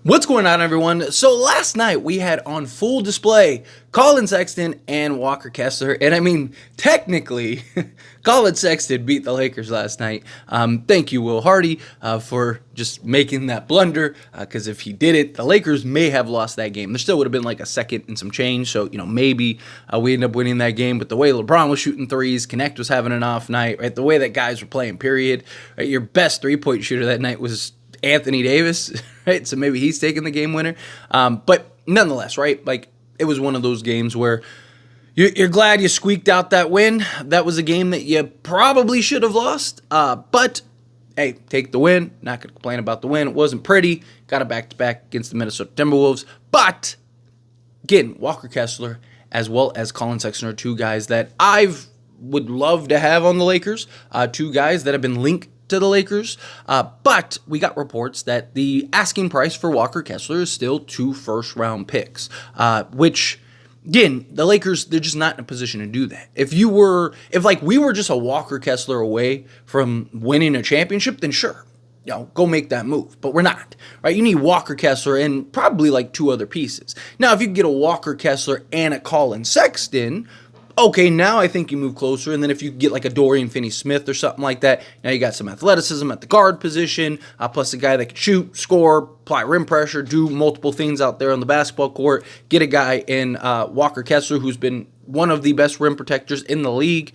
What's going on, everyone? So last night we had on full display Colin Sexton and Walker Kessler, and I mean, technically, Colin Sexton beat the Lakers last night. Thank you, Will Hardy, for just making that blunder, because if he did it, the Lakers may have lost that game. There still would have been like a second and some change, so, maybe we end up winning that game, but the way LeBron was shooting threes, Connect was having an off night, right? The way that guys were playing, period. Right? Your best three-point shooter that night was Anthony Davis, right? So maybe he's taking the game winner. But nonetheless, right? Like, it was one of those games where you're glad you squeaked out that win. That was a game that you probably should have lost. But, hey, take the win. Not going to complain about the win. It wasn't pretty. Got a back-to-back against the Minnesota Timberwolves. But, again, Walker Kessler as well as Colin Sexton are two guys that would love to have on the Lakers. Two guys that have been linked to the Lakers, but we got reports that the asking price for Walker Kessler is still 2 first-round picks, which, again, the Lakers, they're just not in a position to do that. If we were just a Walker Kessler away from winning a championship, then sure, go make that move. But we're not, right? You need Walker Kessler and probably like 2 other pieces. Now, if you can get a Walker Kessler and a Colin Sexton, okay, now I think you move closer, and then if you get like a Dorian Finney-Smith or something like that, now you got some athleticism at the guard position, plus a guy that can shoot, score, apply rim pressure, do multiple things out there on the basketball court, get a guy in Walker Kessler who's been one of the best rim protectors in the league,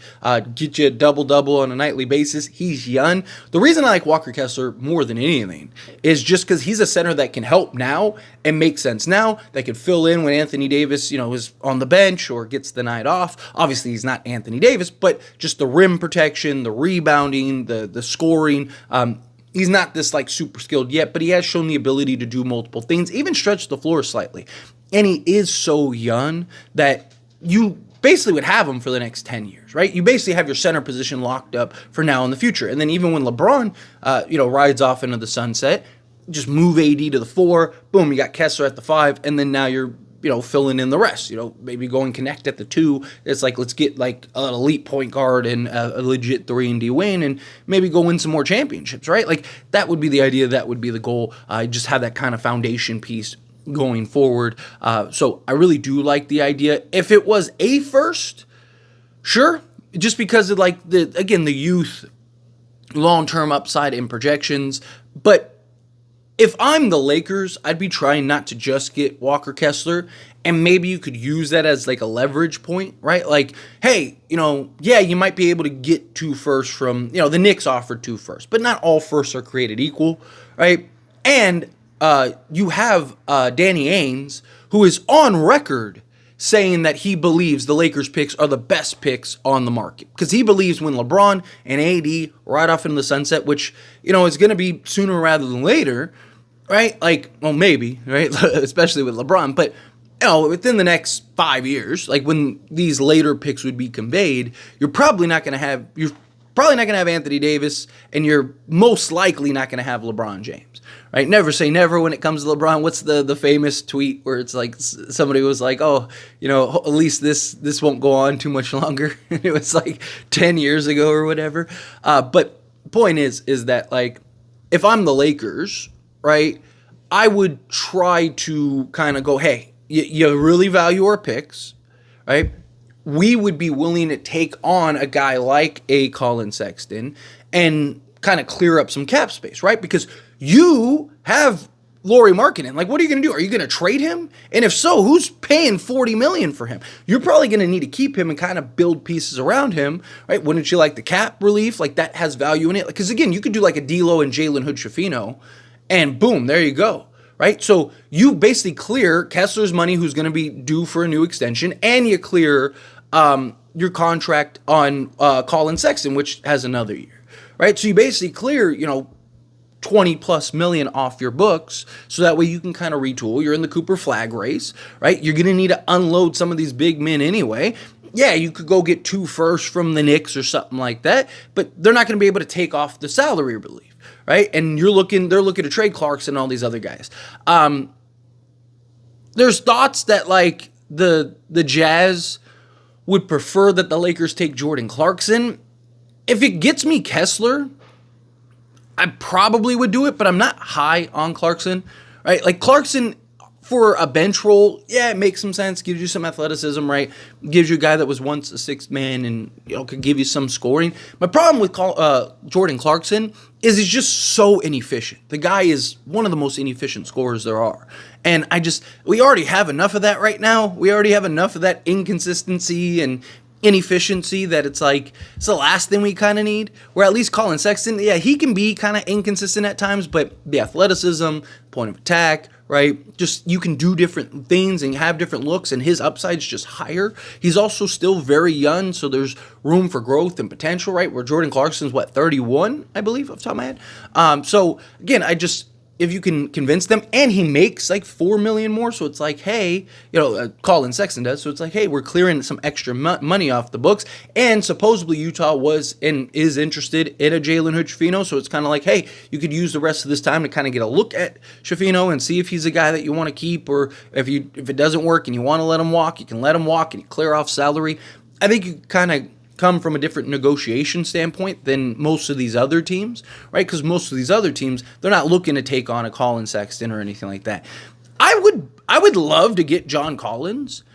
get you a double-double on a nightly basis. He's young. The reason I like Walker Kessler more than anything is just because he's a center that can help now and make sense now, that can fill in when Anthony Davis, is on the bench or gets the night off. Obviously, he's not Anthony Davis, but just the rim protection, the rebounding, the scoring. He's not this like super skilled yet, but he has shown the ability to do multiple things, even stretch the floor slightly. And he is so young that you basically would have him for the next 10 years, right? You basically have your center position locked up for now in the future. And then even when LeBron, rides off into the sunset, just move AD to the 4, boom, you got Kessler at the 5, and then now you're, filling in the rest, maybe going Connect at the 2. It's like, let's get like an elite point guard and a legit 3-and-D win and maybe go win some more championships, right? Like, that would be the idea. That would be the goal. Just have that kind of foundation piece going forward. So I really do like the idea. If it was a first, sure, just because of like the youth, long-term upside and projections. But if I'm the Lakers, I'd be trying not to just get Walker Kessler, and maybe you could use that as like a leverage point, right? Like, hey, you might be able to get 2 firsts from, the Knicks offered 2 firsts, but not all firsts are created equal, right? And you have Danny Ainge, who is on record saying that he believes the Lakers picks are the best picks on the market. Because he believes when LeBron and AD ride off into the sunset, which, is going to be sooner rather than later, right? Like, well, maybe, right? Especially with LeBron. But, within the next 5 years, like when these later picks would be conveyed, you're probably not going to have Anthony Davis, and you're most likely not going to have LeBron James, right? Never say never when it comes to LeBron. What's the famous tweet where it's like somebody was like, oh, at least this won't go on too much longer. It was like 10 years ago or whatever. But point is that, like, if I'm the Lakers, right, I would try to kind of go, hey, you really value our picks, right? We would be willing to take on a guy like a Colin Sexton and kind of clear up some cap space, right? Because you have Lauri Markkanen. Like, what are you going to do? Are you going to trade him? And if so, who's paying $40 million for him? You're probably going to need to keep him and kind of build pieces around him, right? Wouldn't you like the cap relief? Like, that has value in it. Because, again, you could do like a D'Lo and Jalen Hood-Schifino, and boom, there you go. Right? So you basically clear Kessler's money, who's going to be due for a new extension, and you clear your contract on Colin Sexton, which has another year. Right? So you basically clear, $20+ million off your books, so that way you can kind of retool. You're in the Cooper flag race, right? You're going to need to unload some of these big men anyway. Yeah, you could go get 2 firsts from the Knicks or something like that, but they're not going to be able to take off the salary relief. Right? And they're looking to trade Clarkson and all these other guys. There's thoughts that like the Jazz would prefer that the Lakers take Jordan Clarkson. If it gets me Kessler, I probably would do it, but I'm not high on Clarkson. right? Like Clarkson for a bench role, yeah, it makes some sense. Gives you some athleticism, right? Gives you a guy that was once a sixth man and could give you some scoring. My problem with Jordan Clarkson is he's just so inefficient. The guy is one of the most inefficient scorers there are. And we already have enough of that right now. We already have enough of that inconsistency and inefficiency that it's the last thing we kind of need. Where at least Colin Sexton, yeah, he can be kind of inconsistent at times, but the athleticism, point of attack, right? Just you can do different things and have different looks, and his upside's just higher. He's also still very young, so there's room for growth and potential, right? Where Jordan Clarkson's 31, I believe, off the top of my head. So again, if you can convince them, and he makes like $4 million more, so it's like, hey, Colin Sexton does, so it's like, hey, we're clearing some extra money off the books, and supposedly Utah was and is interested in a Jalen Hood-Schifino, so it's kind of like, hey, you could use the rest of this time to kind of get a look at Schifino and see if he's a guy that you want to keep, or if it doesn't work and you want to let him walk, you can let him walk and you clear off salary. I think you kind of come from a different negotiation standpoint than most of these other teams, right? Because most of these other teams, they're not looking to take on a Colin Sexton or anything like that. I would love to get John Collins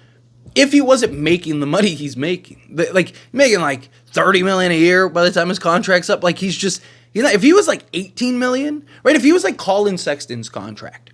if he wasn't making the money he's making, like making like $30 million a year by the time his contract's up. Like if he was like $18 million, right? If he was like Colin Sexton's contract,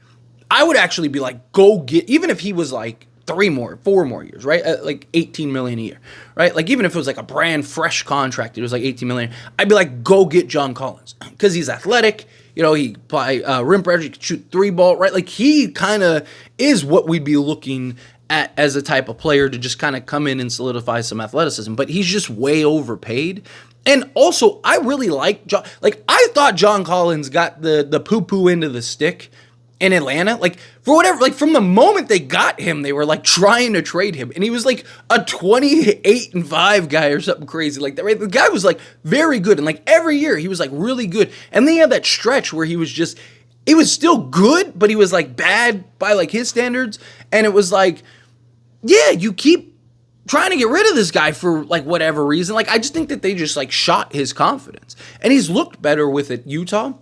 I would actually be like, go get, even if he was like 4 more years, right? Like $18 million a year, right? Like even if it was like a brand fresh contract, it was like $18 million. I'd be like, go get John Collins because he's athletic. He play rim pressure, he can shoot 3-ball, right? Like he kind of is what we'd be looking at as a type of player to just kind of come in and solidify some athleticism. But he's just way overpaid. And also, I really like John. Like I thought John Collins got the poo-poo into the stick in Atlanta, like for whatever, like from the moment they got him, they were like trying to trade him, and he was like a 28-5 guy or something crazy like that. Right, the guy was like very good, and like every year he was like really good. And then he had that stretch where he was still good, but he was like bad by like his standards, and it was like, yeah, you keep trying to get rid of this guy for like whatever reason. Like I just think that they just like shot his confidence, and he's looked better with it, Utah.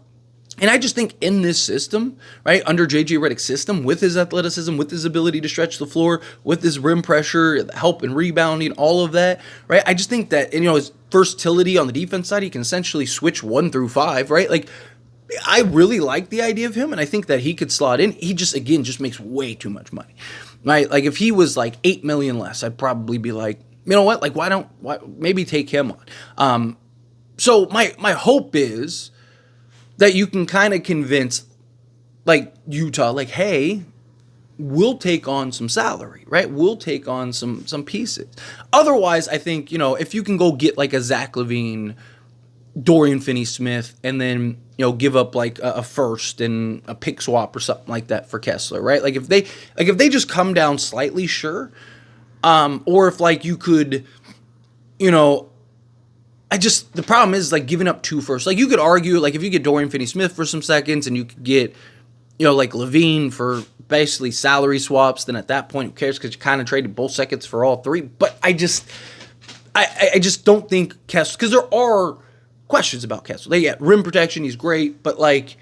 And I just think in this system, right, under J.J. Redick's system, with his athleticism, with his ability to stretch the floor, with his rim pressure, help and rebounding, all of that, right, I just think that, his versatility on the defense side, he can essentially switch 1 through 5, right? Like, I really like the idea of him, and I think that he could slot in. He just makes way too much money, right? Like, if he was, like, $8 million less, I'd probably be like, you know what, like, why maybe take him on. So my hope is that you can kind of convince, like, Utah, like, hey, we'll take on some salary, right? We'll take on some pieces. Otherwise, I think, if you can go get, like, a Zach LaVine, Dorian Finney-Smith, and then, give up, like, a first and a pick swap or something like that for Kessler, right? Like, if they just come down slightly, sure. Or if, like, you could, the problem is, like, giving up 2 firsts. Like, you could argue, like, if you get Dorian Finney-Smith for some seconds and you could get, like, LaVine for basically salary swaps, then at that point, who cares? Because you kind of traded both seconds for all 3. But I just don't think Kessler, because there are questions about Kessler. They get rim protection, he's great, but, like,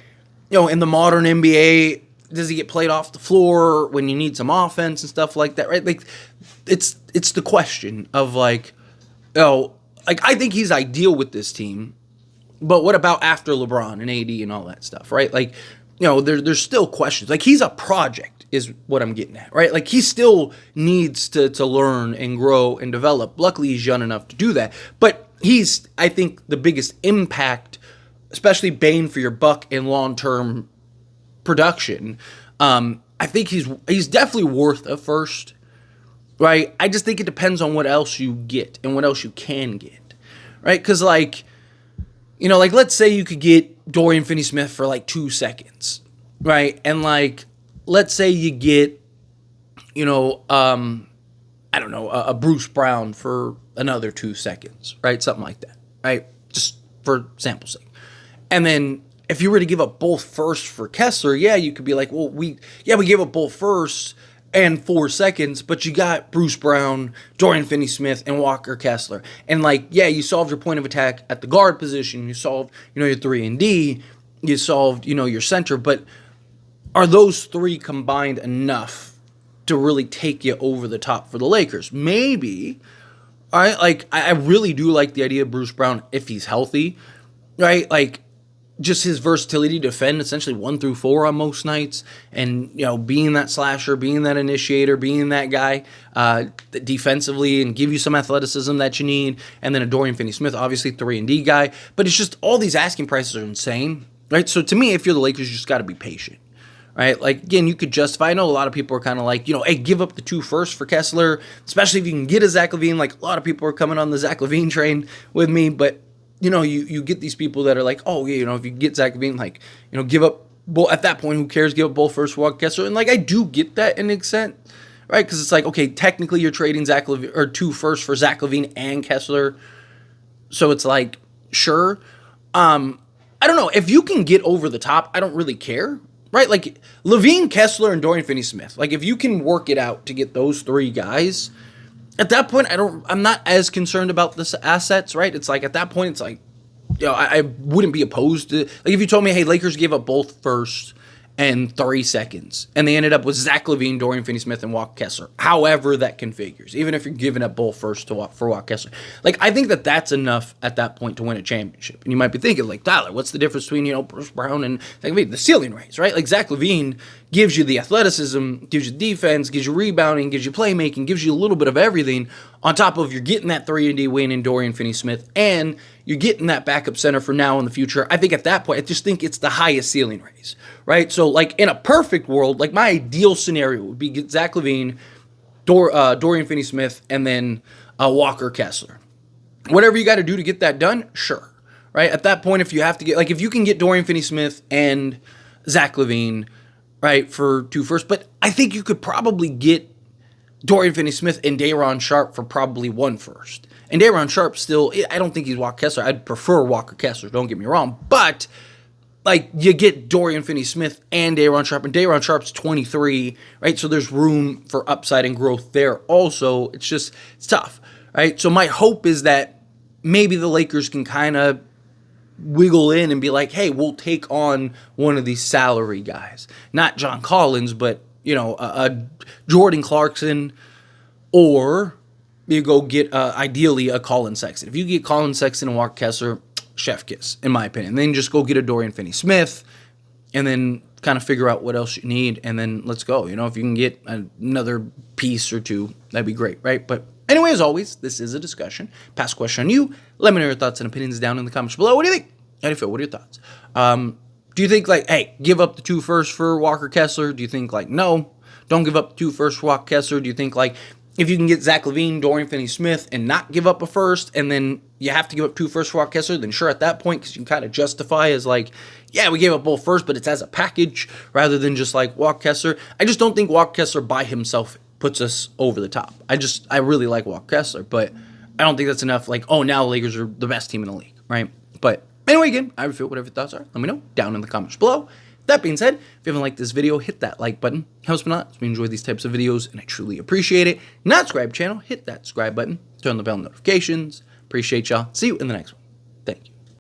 in the modern NBA, does he get played off the floor when you need some offense and stuff like that, right? Like, it's the question of, like, like, I think he's ideal with this team, but what about after LeBron and AD and all that stuff, right? Like, there's still questions. Like, he's a project is what I'm getting at, right? Like, he still needs to learn and grow and develop. Luckily, he's young enough to do that. But he's, I think, the biggest impact, especially bang for your buck in long-term production. I think he's definitely worth a first. Right? I just think it depends on what else you get and what else you can get. Right? Because, like, let's say you could get Dorian Finney-Smith for, like, 2 seconds. Right? And, like, let's say you get, I don't know, a Bruce Brown for another 2 seconds. Right? Something like that. Right? Just for sample sake. And then if you were to give up both firsts for Kessler, yeah, you could be like, well, we gave up both firsts and 4 seconds, but you got Bruce Brown, Dorian Finney-Smith, and Walker Kessler. And, like, yeah, you solved your point of attack at the guard position. You solved, your 3 and D. You solved, your center. But are those three combined enough to really take you over the top for the Lakers? Maybe. All right, like I really do like the idea of Bruce Brown if he's healthy, right? Like just his versatility to defend essentially 1 through 4 on most nights, and being that slasher, being that initiator, being that guy defensively, and give you some athleticism that you need. And then a Dorian Finney-Smith, obviously 3-and-D guy, but it's just all these asking prices are insane, right? So to me, if you're the Lakers, you just got to be patient. Right, like again, you could justify. I know a lot of people are kind of like, hey, give up the 2 firsts for Kessler, especially if you can get a Zach LaVine. Like a lot of people are coming on the Zach LaVine train with me, but you get these people that are like, oh yeah, if you get Zach LaVine, like give up. Well, at that point, who cares? Give up both firsts for Walker Kessler, and like I do get that in an extent, right? Because it's like, okay, technically you're trading Zach LaVine or 2 firsts for Zach LaVine and Kessler, so it's like sure. I don't know if you can get over the top. I don't really care. Right, like LaVine, Kessler, and Dorian Finney-Smith. Like if you can work it out to get those 3 guys, at that point I'm not as concerned about the assets. Right, it's like at that point it's like, I wouldn't be opposed to, like if you told me, hey, Lakers gave up both firsts and 3 seconds, and they ended up with Zach LaVine, Dorian Finney-Smith, and Walker Kessler. However that configures, even if you're giving up both firsts for Walker Kessler, like I think that's enough at that point to win a championship. And you might be thinking, like, Tyler, what's the difference between Bruce Brown and Zach LaVine? The ceiling raise, right? Like Zach LaVine gives you the athleticism, gives you defense, gives you rebounding, gives you playmaking, gives you a little bit of everything. On top of you're getting that 3-and-D win in Dorian Finney-Smith, and you're getting that backup center for now in the future. I think at that point, I just think it's the highest ceiling raise, right? So, like, in a perfect world, like, my ideal scenario would be get Zach LaVine, Dorian Finney-Smith, and then Walker Kessler. Whatever you got to do to get that done, sure, right? At that point, if you have to get, like, if you can get Dorian Finney-Smith and Zach LaVine, right, for 2 firsts, but I think you could probably get Dorian Finney-Smith and Day'Ron Sharpe for probably 1 first. And Day'Ron Sharpe still, I don't think he's Walker Kessler. I'd prefer Walker Kessler, don't get me wrong. But, like, you get Dorian Finney-Smith and Day'Ron Sharpe, and Day'Ron Sharpe's 23, right? So there's room for upside and growth there also. It's tough, right? So my hope is that maybe the Lakers can kind of wiggle in and be like, hey, we'll take on one of these salary guys. Not John Collins, but, a Jordan Clarkson, or you go get, ideally, a Colin Sexton. If you get Colin Sexton and Walker Kessler, chef kiss, in my opinion. Then just go get a Dorian Finney-Smith, and then kind of figure out what else you need, and then let's go. If you can get another piece or 2, that'd be great, right? But anyway, as always, this is a discussion. Pass a question on you. Let me know your thoughts and opinions down in the comments below. What do you think? How do you feel? What are your thoughts? Do you think, like, hey, give up the 2 firsts for Walker Kessler? Do you think, like, no, don't give up the 2 firsts for Walker Kessler? Do you think, like, if you can get Zach LaVine, Dorian Finney-Smith, and not give up a first, and then you have to give up 2 firsts for Walker Kessler, then sure, at that point, because you can kind of justify as, like, yeah, we gave up both firsts, but it's as a package rather than just, like, Walker Kessler. I just don't think Walker Kessler by himself puts us over the top. I really like Walker Kessler, but I don't think that's enough, like, oh, now the Lakers are the best team in the league, right? But anyway, again, I feel whatever your thoughts are. Let me know down in the comments below. That being said, if you haven't liked this video, hit that like button. Helps me a lot. We enjoy these types of videos, and I truly appreciate it. Not subscribe channel, hit that subscribe button. Turn on the bell notifications. Appreciate y'all. See you in the next one. Thank you.